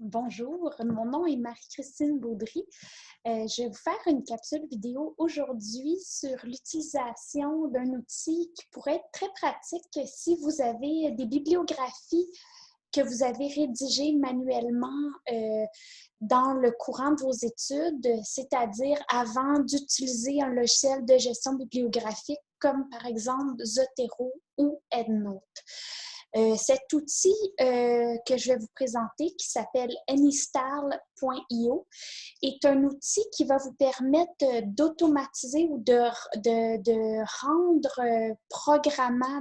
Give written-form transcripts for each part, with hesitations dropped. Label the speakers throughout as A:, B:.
A: Bonjour, mon nom est Marie-Christine Baudry. Je vais vous faire une capsule vidéo aujourd'hui sur l'utilisation d'un outil qui pourrait être très pratique si vous avez des bibliographies que vous avez rédigées manuellement dans le courant de vos études, c'est-à-dire avant d'utiliser un logiciel de gestion bibliographique comme par exemple Zotero ou EndNote. Cet outil que je vais vous présenter, qui s'appelle Anystyle.io, est un outil qui va vous permettre d'automatiser ou de rendre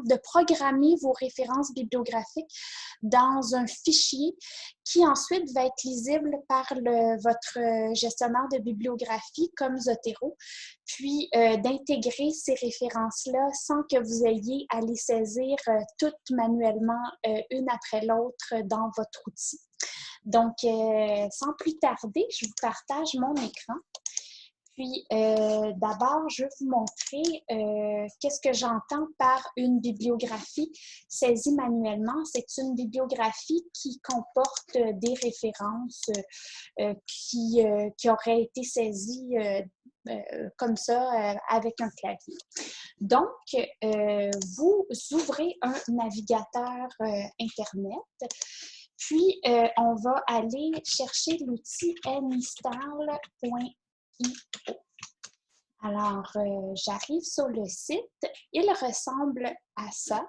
A: de programmer vos références bibliographiques dans un fichier qui ensuite va être lisible par votre gestionnaire de bibliographie comme Zotero, puis d'intégrer ces références-là sans que vous ayez à les saisir toutes manuellement une après l'autre dans votre outil. Donc, sans plus tarder, je vous partage mon écran. Puis, d'abord, je vais vous montrer qu'est-ce que j'entends par une bibliographie saisie manuellement. C'est une bibliographie qui comporte des références qui auraient été saisies comme ça avec un clavier. Donc, vous ouvrez un navigateur Internet, puis on va aller chercher l'outil Anystyle.io. Alors, j'arrive sur le site, il ressemble à ça.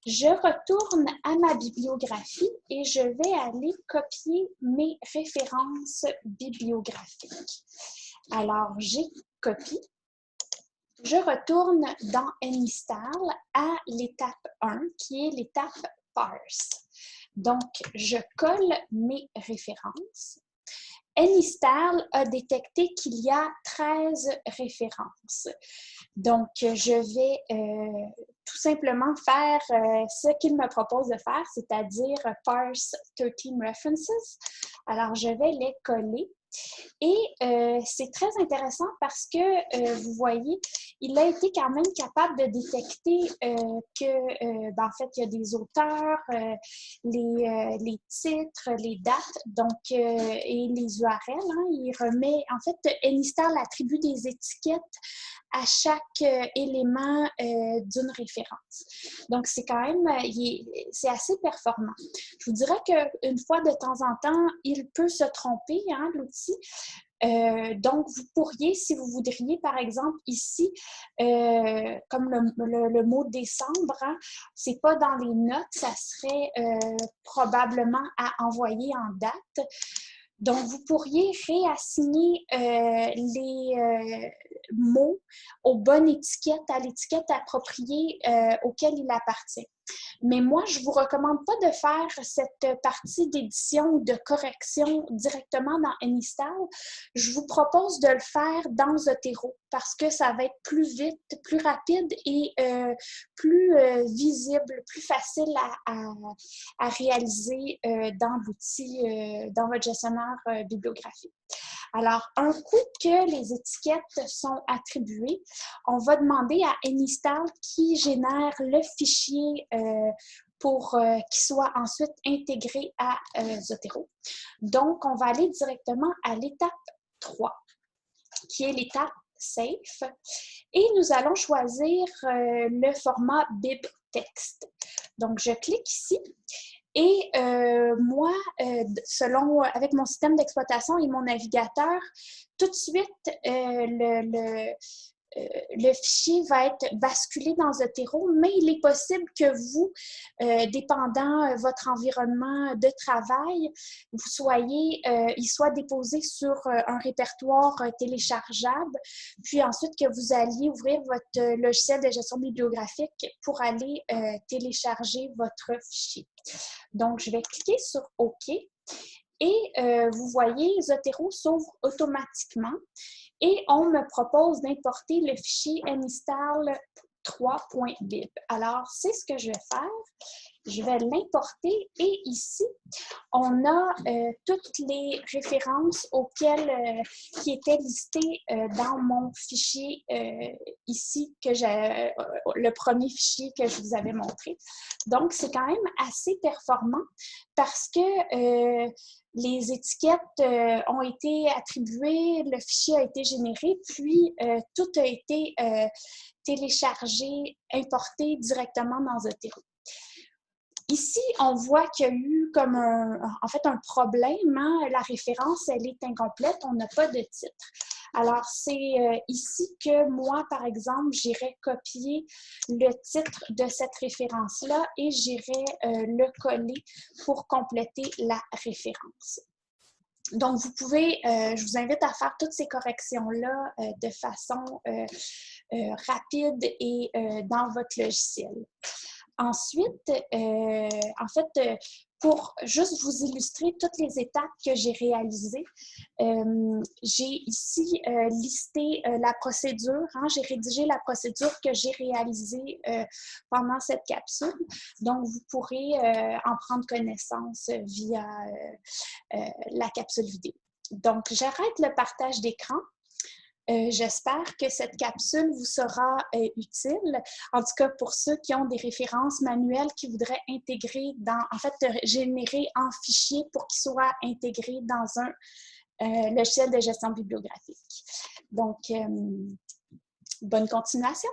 A: Je retourne à ma bibliographie et je vais aller copier mes références bibliographiques. Alors, j'ai copié. Je retourne dans Anystyle à l'étape 1, qui est l'étape Parse. Donc, je colle mes références. Anystyle a détecté qu'il y a 13 références. Donc, je vais tout simplement faire ce qu'il me propose de faire, c'est-à-dire parse 13 references. Alors, je vais les coller. Et c'est très intéressant parce que, vous voyez, il a été quand même capable de détecter en fait, il y a des auteurs, les titres, les dates, donc, et les URL. Hein, il remet, en fait, Anystyle attribue des étiquettes à chaque élément d'une référence. Donc, c'est quand même, c'est assez performant. Je vous dirais qu'une fois de temps en temps, il peut se tromper, hein, l'outil. Donc, vous pourriez, si vous voudriez, par exemple, ici, comme le mot décembre, hein, c'est pas dans les notes, ça serait probablement à envoyer en date. Donc, vous pourriez réassigner les mots aux bonnes étiquettes, à l'étiquette appropriée auquel il appartient. Mais moi, je ne vous recommande pas de faire cette partie d'édition ou de correction directement dans Anystyle. Je vous propose de le faire dans Zotero parce que ça va être plus vite, plus rapide et plus visible, plus facile à réaliser dans l'outil, dans votre gestionnaire bibliographique. Alors, un coup que les étiquettes sont attribuées, on va demander à Anystyle qui génère le fichier pour qu'il soit ensuite intégré à Zotero. Donc, on va aller directement à l'étape 3, qui est l'étape Safe. Et nous allons choisir le format BibTeX. Donc, je clique ici. Et moi, avec mon système d'exploitation et mon navigateur, tout de suite, le fichier va être basculé dans Zotero, mais il est possible que vous, dépendant votre environnement de travail, il soit déposé sur un répertoire téléchargeable, puis ensuite que vous alliez ouvrir votre logiciel de gestion bibliographique pour aller télécharger votre fichier. Donc, je vais cliquer sur OK et vous voyez, Zotero s'ouvre automatiquement et on me propose d'importer le fichier Anystyle3.bib. Alors, c'est ce que je vais faire. Je vais l'importer et ici, On a toutes les références qui étaient listées dans mon fichier ici, le premier fichier que je vous avais montré. Donc, c'est quand même assez performant parce que les étiquettes ont été attribuées, le fichier a été généré, puis tout a été téléchargé, importé directement dans Zotero. Ici, on voit qu'il y a eu comme un problème. Hein? La référence, elle est incomplète, on n'a pas de titre. Alors, c'est ici que moi, par exemple, j'irai copier le titre de cette référence-là et j'irai le coller pour compléter la référence. Donc, vous pouvez, je vous invite à faire toutes ces corrections-là de façon rapide et dans votre logiciel. Ensuite, pour juste vous illustrer toutes les étapes que j'ai réalisées, j'ai ici listé la procédure. Hein, j'ai rédigé la procédure que j'ai réalisée pendant cette capsule. Donc, vous pourrez en prendre connaissance via la capsule vidéo. Donc, j'arrête le partage d'écran. J'espère que cette capsule vous sera utile, en tout cas pour ceux qui ont des références manuelles qui voudraient intégrer générer en fichier pour qu'ils soient intégrés dans un logiciel de gestion bibliographique. Donc, bonne continuation!